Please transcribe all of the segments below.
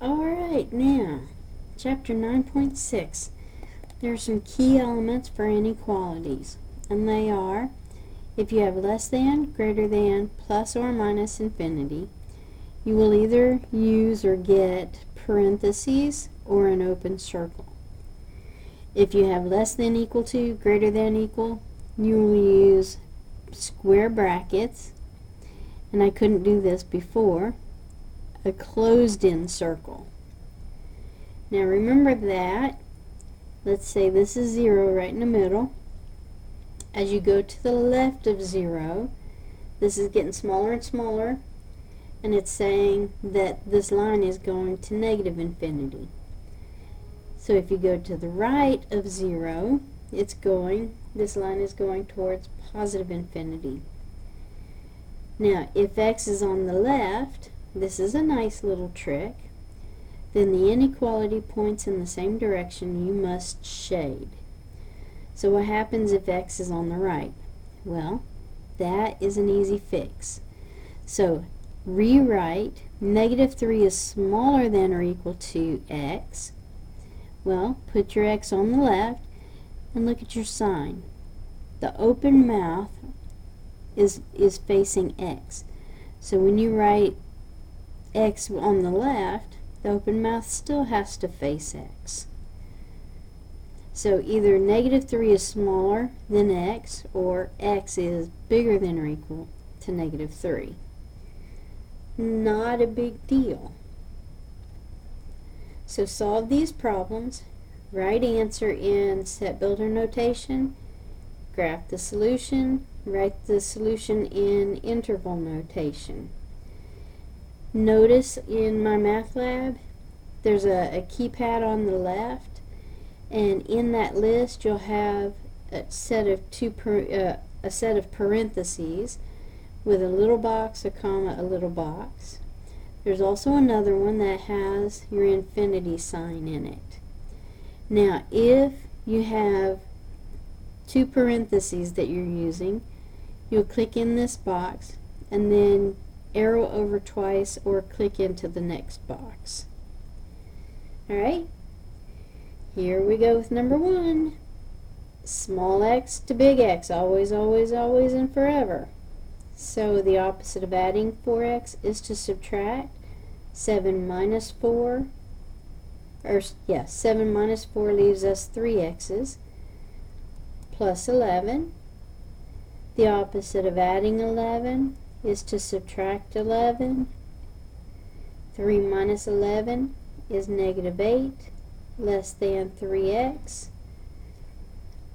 Alright, now, chapter 9.6. There are some key elements for inequalities, and they are, if you have less than, greater than, plus or minus infinity, you will either use or get parentheses or an open circle. If you have less than equal to, greater than equal, you will use square brackets, and I couldn't do this before, a closed-in circle. Now remember that, let's say this is 0 right in the middle. As you go to the left of 0, this is getting smaller and smaller, and it's saying that this line is going to negative infinity. So if you go to the right of 0, this line is going towards positive infinity. Now if x is on the left, this is a nice little trick, then the inequality points in the same direction you must shade. So what happens if x is on the right? Well, that is an easy fix. So rewrite negative 3 is smaller than or equal to x. Well, put your x on the left and look at your sign. The open mouth is facing x. So when you write x on the left, the open mouth still has to face x. So either negative 3 is smaller than x, or x is bigger than or equal to negative 3. Not a big deal. So solve these problems, write answer in set builder notation, graph the solution, write the solution in interval notation. Notice in my math lab there's a keypad on the left, and in that list you'll have a set of parentheses with a little box, a comma, a little box. There's also another one that has your infinity sign in it. Now if you have two parentheses that you're using, you'll click in this box and then arrow over twice or click into the next box. Alright, here we go with number 1. Small x to big X, always, always, always, and forever. So the opposite of adding 4x is to subtract. 7 minus 4 leaves us 3 x's, plus 11. The opposite of adding 11 is to subtract 11. 3 minus 11 is negative 8, less than 3x.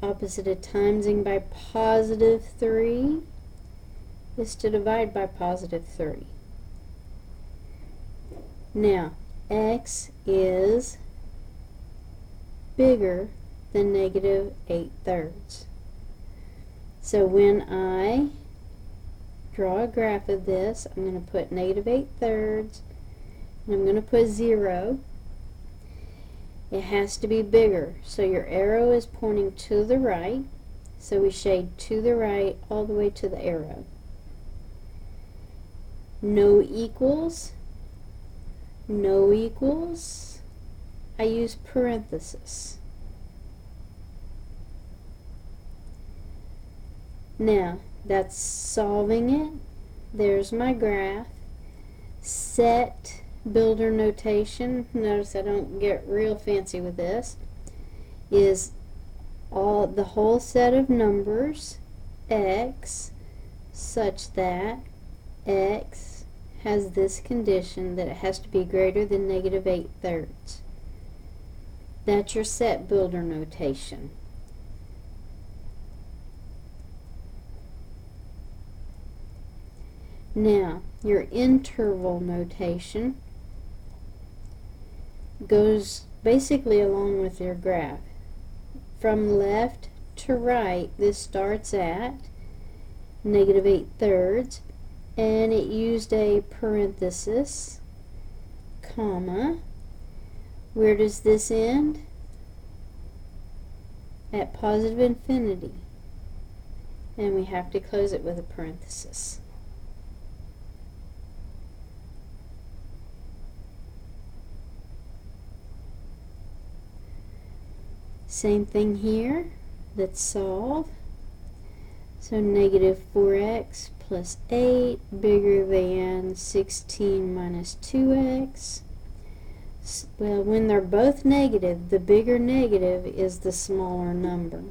Opposite of timesing by positive 3 is to divide by positive 3. Now, x is bigger than negative 8/3. So when I draw a graph of this, I'm going to put negative 8/3, and I'm going to put 0. It has to be bigger, so your arrow is pointing to the right, so we shade to the right all the way to the arrow. No equals, no equals, I use parenthesis. Now, that's solving it. There's my graph. Set builder notation, notice I don't get real fancy with this, is the whole set of numbers x such that x has this condition that it has to be greater than negative 8/3. That's your set builder notation. Now, your interval notation goes basically along with your graph. From left to right, this starts at negative 8/3, and it used a parenthesis, comma. Where does this end? At positive infinity. And we have to close it with a parenthesis. Same thing here. Let's solve. So negative 4x plus 8 bigger than 16 minus 2x. Well, when they're both negative, the bigger negative is the smaller number.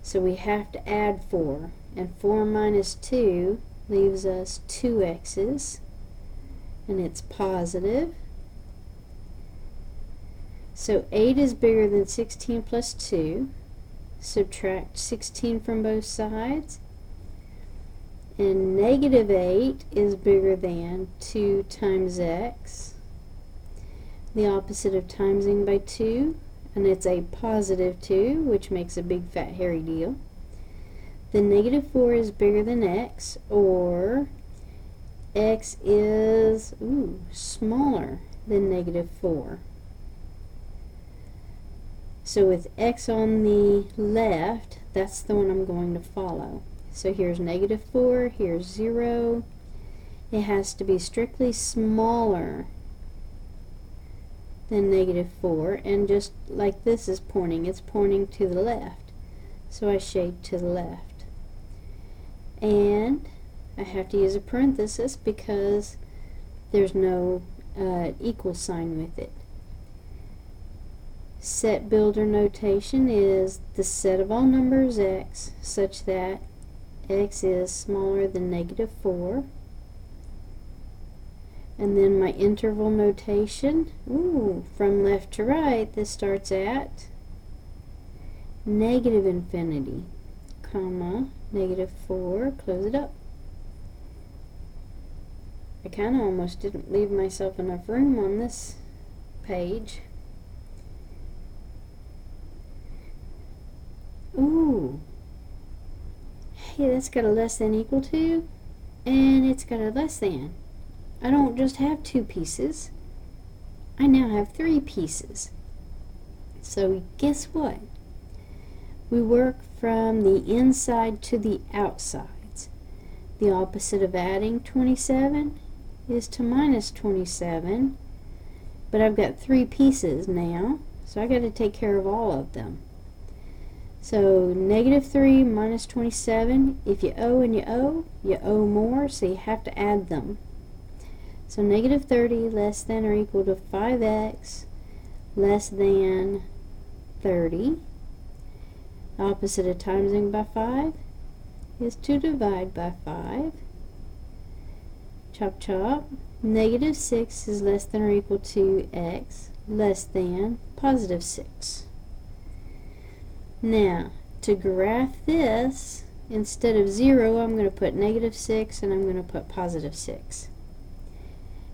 So we have to add 4. And 4 minus 2 leaves us 2x's. And it's positive. So 8 is bigger than 16 plus 2. Subtract 16 from both sides. And negative 8 is bigger than 2 times x. The opposite of timesing by 2. And it's a positive 2, which makes a big fat hairy deal. Then negative 4 is bigger than x, or x is smaller than negative 4. So with x on the left, that's the one I'm going to follow. So here's negative 4, here's 0. It has to be strictly smaller than negative 4, and just like this is pointing, it's pointing to the left. So I shade to the left. And I have to use a parenthesis because there's no equal sign with it. Set builder notation is the set of all numbers x such that x is smaller than negative 4. And then my interval notation, from left to right, this starts at negative infinity, comma, negative 4, close it up. I kind of almost didn't leave myself enough room on this page. Ooh. Hey, that's got a less than equal to, and it's got a less than. I don't just have 2 pieces. I now have 3 pieces. So guess what? We work from the inside to the outsides. The opposite of adding 27 is to minus 27. But I've got 3 pieces now, so I got to take care of all of them. So negative 3 minus 27, if you owe and you owe more, so you have to add them. So negative 30 less than or equal to 5x less than 30. Opposite of timesing by 5 is to divide by 5. Chop chop. Negative 6 is less than or equal to x less than positive 6. Now, to graph this, instead of 0, I'm going to put negative 6 and I'm going to put positive 6.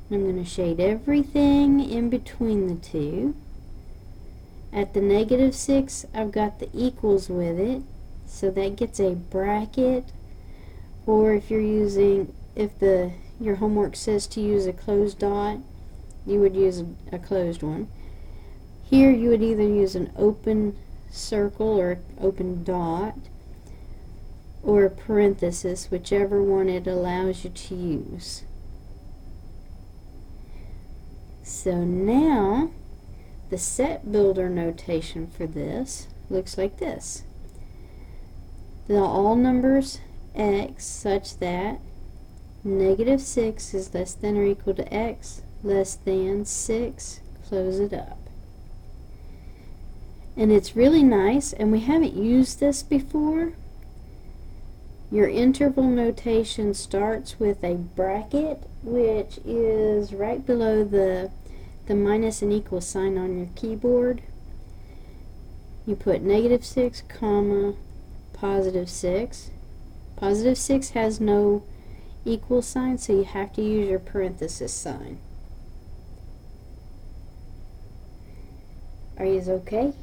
And I'm going to shade everything in between the two. At the negative 6, I've got the equals with it, so that gets a bracket. Or if you're using, your homework says to use a closed dot, you would use a closed one. Here you would either use an open circle or open dot, or a parenthesis, whichever one it allows you to use. So now the set builder notation for this looks like this. The all numbers x such that negative 6 is less than or equal to x less than 6, close it up. And it's really nice, and we haven't used this before. Your interval notation starts with a bracket, which is right below the minus and equal sign on your keyboard. You put negative 6, comma, positive 6. Positive 6 has no equal sign, so you have to use your parenthesis sign. Are you okay?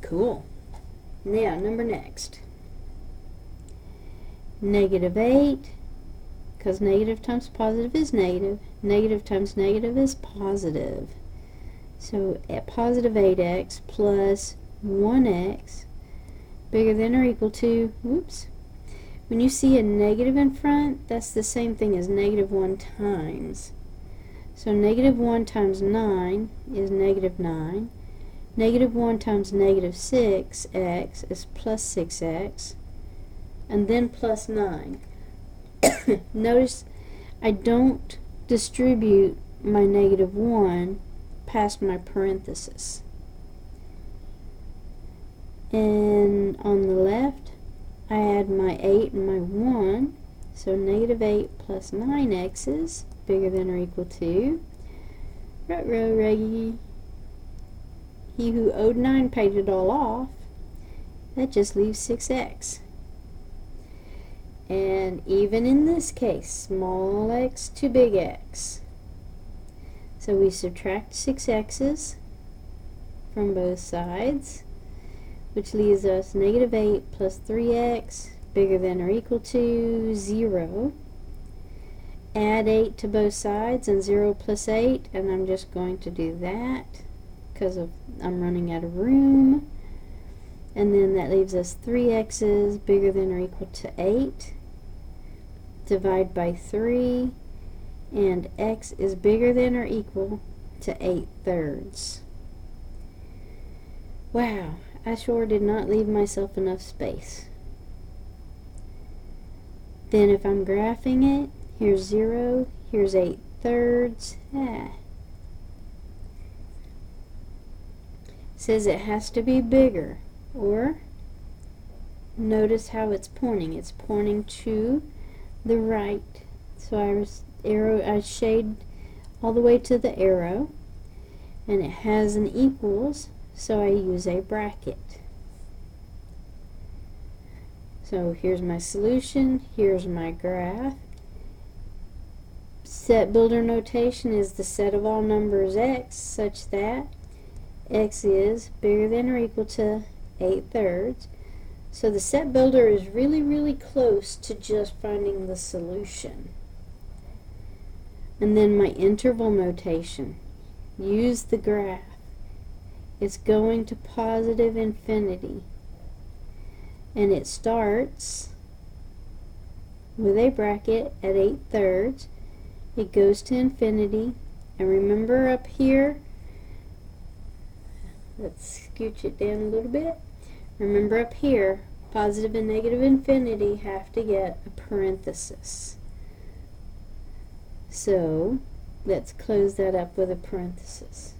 Cool. Now, number next. Negative 8, because negative times positive is negative. Negative times negative is positive. So at positive 8x plus 1x bigger than or equal to, whoops, when you see a negative in front, that's the same thing as negative 1 times. So negative 1 times 9 is negative 9. Negative 1 times negative 6x is plus 6x, and then plus 9. Notice I don't distribute my negative 1 past my parenthesis. And on the left, I add my 8 and my 1, so negative 8 plus 9x's bigger than or equal to, ruh-roh, Reggie, he who owed 9 paid it all off. That just leaves 6x. And even in this case, small x to big X. So we subtract 6x's from both sides, which leaves us negative 8 plus 3x bigger than or equal to 0. Add 8 to both sides, and 0 plus 8, and I'm just going to do that because I'm running out of room. And then that leaves us 3x's bigger than or equal to 8. Divide by 3, and x is bigger than or equal to 8/3. Wow, I sure did not leave myself enough space. Then if I'm graphing it, here's 0, here's 8/3. Says it has to be bigger, or notice how it's pointing. It's pointing to the right. So I shade all the way to the arrow, and it has an equals, so I use a bracket. So here's my solution, here's my graph. Set builder notation is the set of all numbers x such that x is bigger than or equal to 8/3. So the set builder is really, really close to just finding the solution. And then my interval notation. Use the graph. It's going to positive infinity. And it starts with a bracket at 8/3. It goes to infinity. And remember up here, let's scooch it down a little bit. Remember up here, positive and negative infinity have to get a parenthesis. So let's close that up with a parenthesis.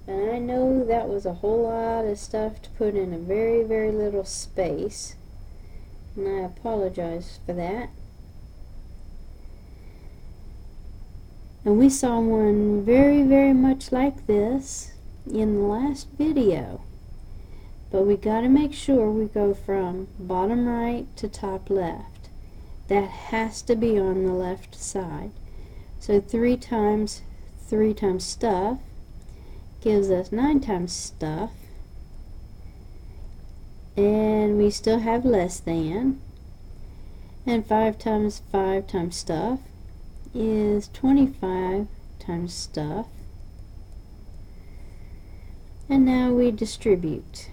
And I know that was a whole lot of stuff to put in a very, very little space, and I apologize for that. And we saw one very, very much like this in the last video. But we got to make sure we go from bottom right to top left. That has to be on the left side. So 3 times stuff gives us 9 times stuff. And we still have less than. And 5 times stuff is 25 times stuff. And now we distribute.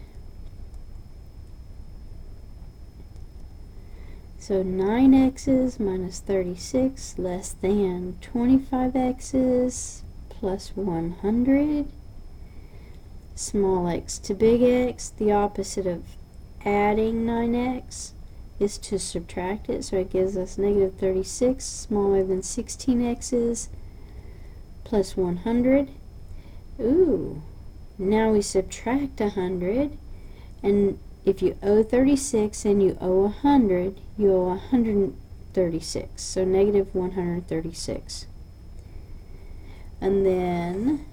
So 9x's minus 36 less than 25x's plus 100. Small x to big X, the opposite of adding 9x is to subtract it, so it gives us negative 36 smaller than 16x's plus 100. Ooh, now we subtract 100, and if you owe 36 and you owe 100, you owe 136, so negative 136. And then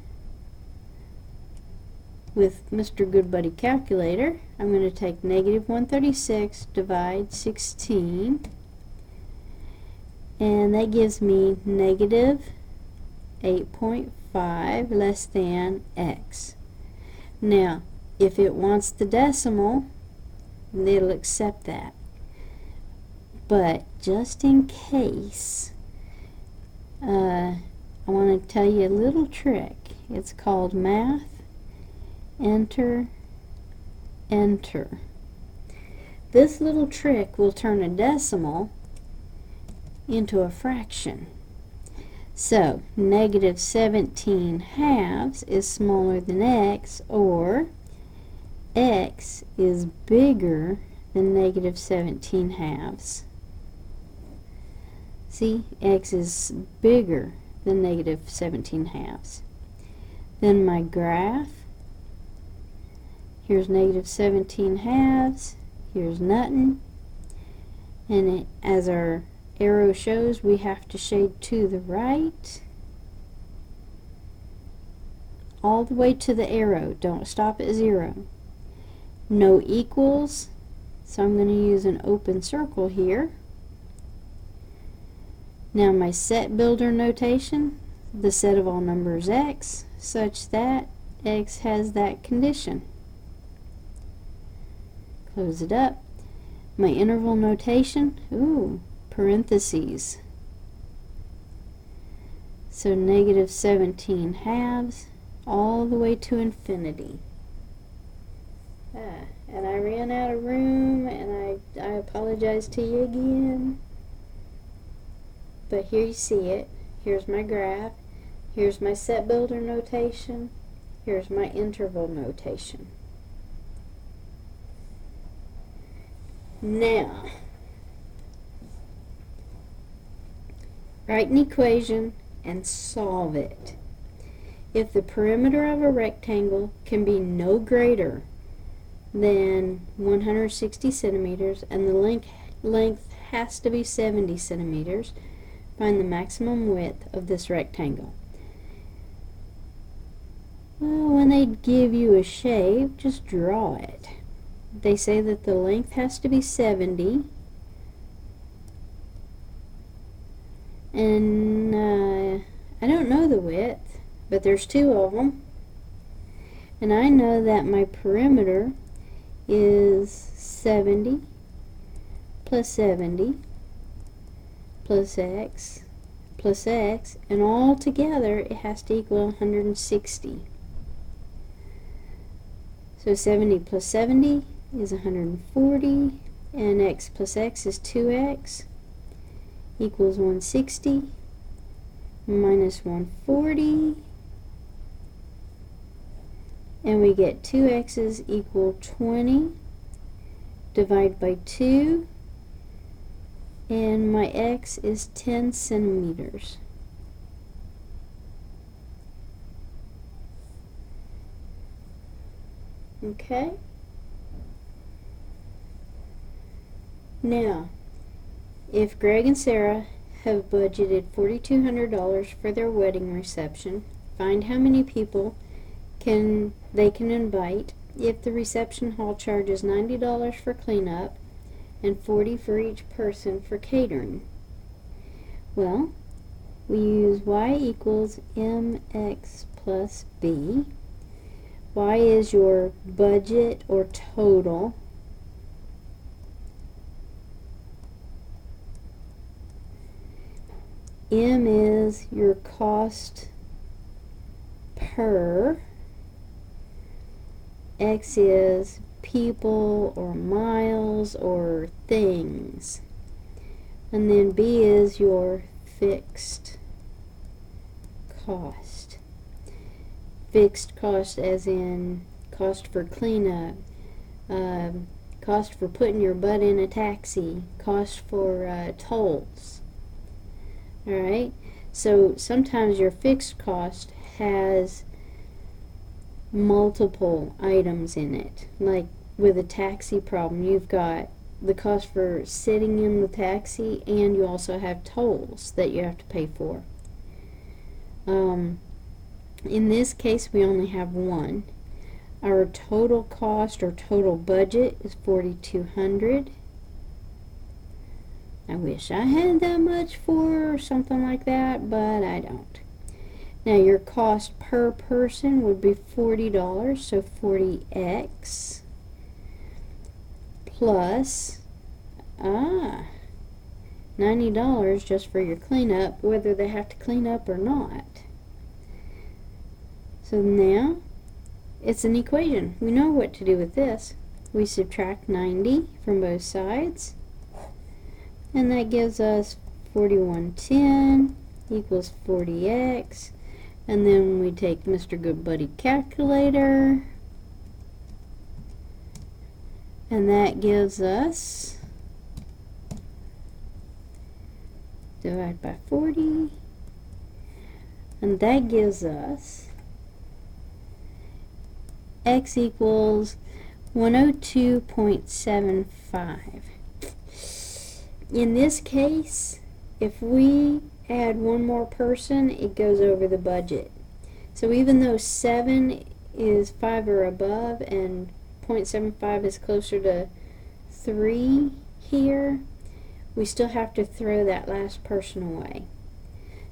with Mr. Goodbuddy calculator, I'm going to take negative 136 divide 16, and that gives me negative 8.5 less than x. Now, if it wants the decimal, it'll accept that. But just in case, I want to tell you a little trick. It's called math. Enter, enter. This little trick will turn a decimal into a fraction. So, negative 17 halves is smaller than x, or x is bigger than negative 17 halves. See, x is bigger than negative 17 halves. Then my graph, here's negative 17 halves, here's nothing, and as our arrow shows, we have to shade to the right all the way to the arrow. Don't stop at 0. No equals, so I'm going to use an open circle here. Now my set builder notation, the set of all numbers x, such that x has that condition. Close it up. My interval notation, parentheses. So negative 17 halves all the way to infinity. And I ran out of room, and I apologize to you again. But here you see it. Here's my graph. Here's my set builder notation. Here's my interval notation. Now, write an equation and solve it. If the perimeter of a rectangle can be no greater than 160 centimeters and the length has to be 70 centimeters, find the maximum width of this rectangle. Well, when they give you a shape, just draw it. They say that the length has to be 70, and I don't know the width, but there's 2 of them, and I know that my perimeter is 70 plus 70 plus x, and all together it has to equal 160. So 70 plus 70 is 140, and x plus x is 2x, equals 160 minus 140, and we get 2x's equal 20. Divide by 2, and my x is 10 centimeters. Okay? Now, if Greg and Sarah have budgeted $4,200 for their wedding reception, find how many people they can invite if the reception hall charges $90 for cleanup and $40 for each person for catering. Well, we use y equals mx plus b. Y is your budget or total. M is your cost per. X is people or miles or things. And then B is your fixed cost. Fixed cost as in cost for cleanup, cost for putting your butt in a taxi, cost for tolls. Alright, so sometimes your fixed cost has multiple items in it. Like with a taxi problem, you've got the cost for sitting in the taxi, and you also have tolls that you have to pay for. In this case, we only have one. Our total cost or total budget is $4,200. I wish I had that much for something like that, but I don't. Now your cost per person would be $40, so 40x plus $90 just for your cleanup, whether they have to clean up or not. So now it's an equation. We know what to do with this. We subtract 90 from both sides, and that gives us 4110 equals 40x. And then we take Mr. Goodbuddy calculator, and that gives us, divide by 40, and that gives us x equals 102.75. In this case, if we add one more person, it goes over the budget. So even though 7 is 5 or above and 0.75 is closer to 3 here, we still have to throw that last person away.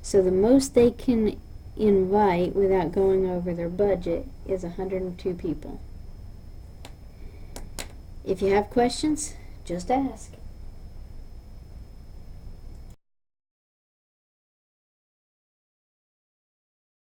So the most they can invite without going over their budget is 102 people. If you have questions, just ask.